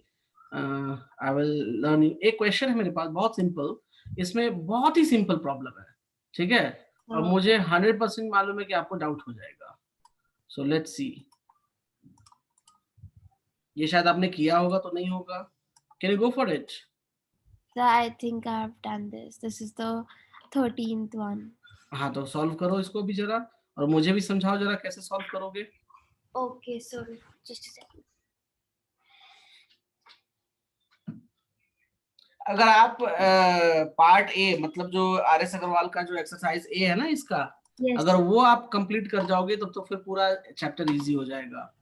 I will learn. एक क्वेश्चन है मेरे पास बहुत सिंपल, इसमें बहुत ही सिंपल प्रॉब्लम है, ठीक है? और मुझे 100% मालूम है कि आपको डाउट हो जाएगा। So let's see. ये शायद आपने किया होगा तो नहीं होगा। Can you go for it? I think I have done this is the 13th one. हाँ तो सॉल्व करो इसको भी जरा, और मुझे भी समझाओ जरा कैसे सॉल्व करोगे। Okay sir just a second. अगर आप पार्ट ए, मतलब जो RS अग्रवाल का जो एक्सरसाइज ए है ना इसका, अगर वो आप कंप्लीट कर जाओगे तो फिर पूरा चैप्टर इजी हो जाएगा।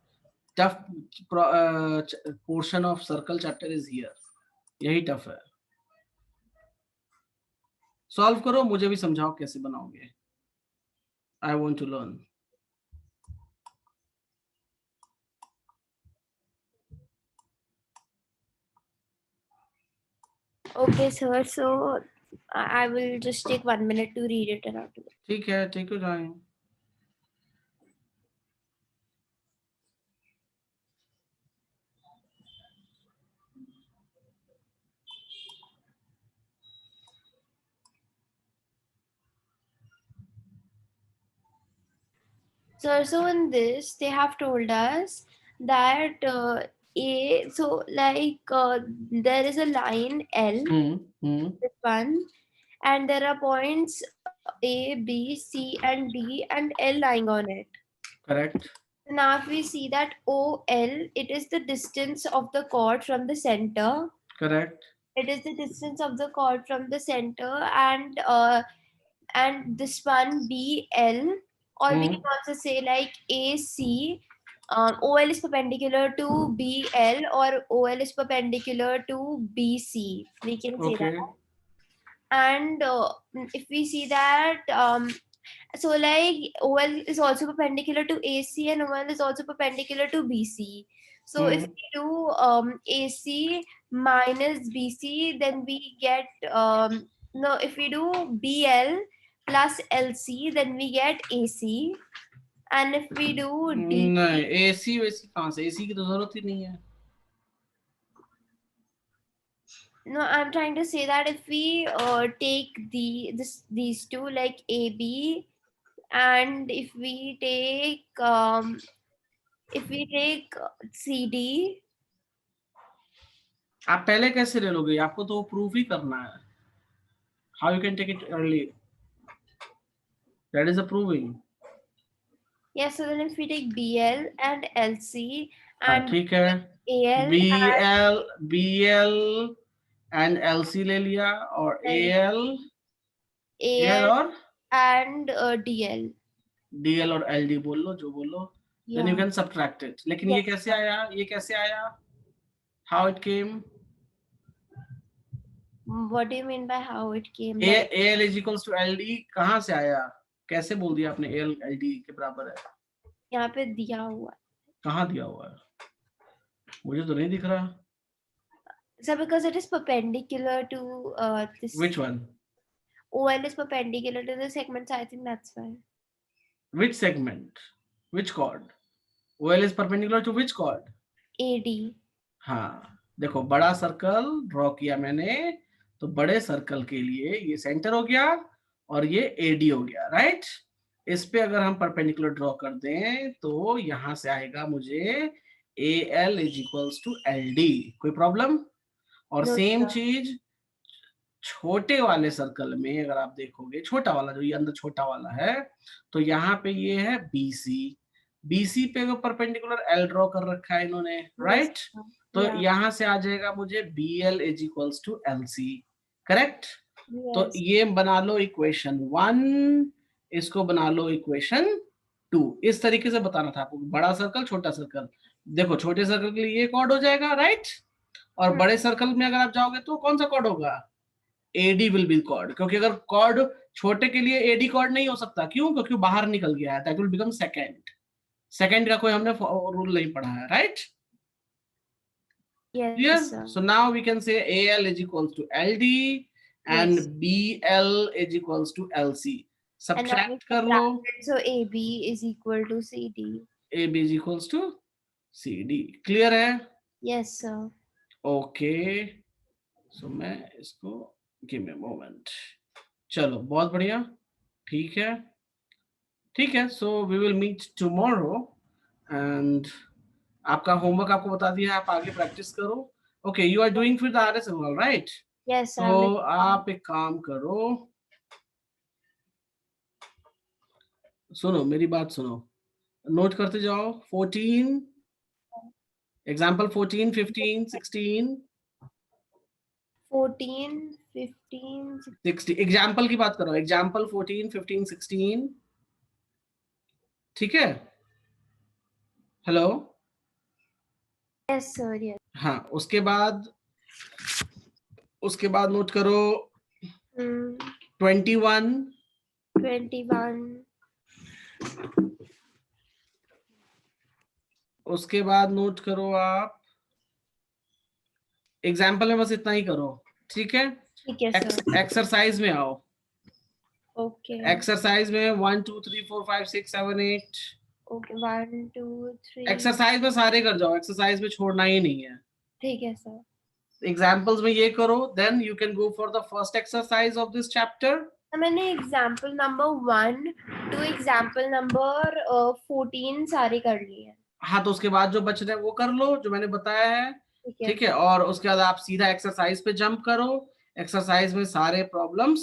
Tough portion of circle chapter is here, यही टफ है। सॉल्व करो, मुझे भी समझाओ कैसे बनाओगे। I want to learn. Okay, sir. So I will just take 1 minute to read it around. ठीक है, take your time. So in this, they have told us that there is a line L, this one, and there are points A, B, C, and D, and L lying on it. Correct. Now, if we see that OL, it is the distance of the chord from the center. Correct. It is the distance of the chord from the center, and this one BL, or we can also say like AC. OL is perpendicular to BL, or OL is perpendicular to BC. We can say that. And if we see that, so like OL is also perpendicular to AC, and OL is also perpendicular to BC. So if we do AC minus BC, then we get no. If we do BL plus LC, then we get AC. And if we do D, नहीं, AC वैसी कहाँ से? AC की तो जरूरत ही नहीं है। no, I'm trying to say that if we take these two like AB, and if we take CD, आप पहले कैसे ले लोगे? आपको तो प्रूफ ही करना है। How you can take it early? That is a proving. Yeah, so then if we take BL and LC हाँ and ठीक है, AL BL एंड LC ले लिया, और AL और and DL. DL और LD बोल लो, जो बोलो, then you Yeah. can subtract it. लेकिन ये Yes, कैसे आया, ये कैसे आया, how it came? What do you mean by how it came? AL is equals to LD कहाँ से आया, कैसे बोल दिया आपने AL LD के बराबर है, यहाँ पे दिया हुआ. कहाँ दिया हुआ है, मुझे तो नहीं दिख रहा. So because it is perpendicular to this. Which one? OL is perpendicular to the segment, so I think that's why. Which segment? Which chord? OL is perpendicular to which chord? AD. हाँ देखो, बड़ा circle draw किया मैंने, तो बड़े circle के लिए ये सेंटर हो गया और ये AD हो गया, राइट. इस पे अगर हम परपेंडिकुलर ड्रॉ कर दें तो यहां से आएगा मुझे AL is equals to LD. कोई प्रॉब्लम? और No, सेम sir. चीज छोटे वाले सर्कल में अगर आप देखोगे, छोटा वाला जो ये अंदर छोटा वाला है, तो यहाँ पे ये है BC पे अगर परपेंडिकुलर L ड्रॉ कर रखा है इन्होंने, राइट. sir. तो Yeah. यहां से आ जाएगा मुझे BL is equals to LC, correct. तो Yes. ये बना लो इक्वेशन 1, इसको बना लो इक्वेशन 2. इस तरीके से बताना था आपको, बड़ा सर्कल छोटा सर्कल. देखो छोटे सर्कल के लिए ये कॉर्ड हो जाएगा, राइट. और बड़े सर्कल में अगर आप जाओगे तो कौन सा कॉर्ड होगा, AD विल बी कॉर्ड, क्योंकि अगर कॉर्ड छोटे के लिए AD कॉर्ड नहीं हो सकता, क्यों, क्योंकि बाहर निकल गया है, दैट विल बिकम सेकंड का कोई हमने रूल नहीं पढ़ा है, right. Yes, Clear? sir. So now we can say AL is equals to LD and Yes. BL is equals to LC. And now Subtract we कर लो, subtracted, so AB is equal to CD. AB is equals to CD. Clear है? Yes, sir. Okay. So मैं इसको give me a moment. चलो बहुत बढ़िया, ठीक है, ठीक है. So we will meet tomorrow and आपका होमवर्क आपको बता दिया, आप आगे प्रैक्टिस करो. ओके, यू आर डूइंग फिर the RSML, right. Yes, sir. तो आप एक काम करो, सुनो मेरी बात सुनो, नोट करते जाओ. 14 एग्जाम्पल, 14, 15, 16. 14, 15, 60 एग्जाम्पल की बात करो, एग्जाम्पल 14, 15, 16. ठीक है, हेलो. Yes, sir. Yes. हाँ, उसके बाद नोट करो 21, 21. उसके बाद नोट करो आप, एग्जाम्पल में बस इतना ही करो, ठीक है. ठीक है, sir. एक्सरसाइज में आओ. Okay. एक्सरसाइज में 1 2 3 4 5 6 7 8. Okay. 1, 2, 3. एक्सरसाइज में सारे कर जाओ, एक्सरसाइज में छोड़ना ही नहीं है. ठीक है, sir. एग्जाम्पल्स में ये करो, then you can go for the first exercise of this chapter. मैंने example number 1 to example number 14 सारे कर लिए हैं. हाँ, तो उसके बाद जो बच रहे हैं वो कर लो जो मैंने बताया है, ठीक है. ठीक है. और उसके बाद आप सीधा एक्सरसाइज पे जंप करो, एक्सरसाइज में सारे प्रॉब्लम्स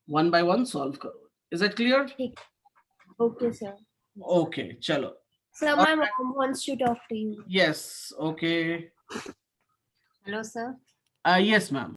1 by 1 सॉल्व करो. Is it clear? ठीक. Okay, sir. ओके, चलो. Sir, my mom wants to talk to you. Yes, okay. Hello sir. Yes ma'am.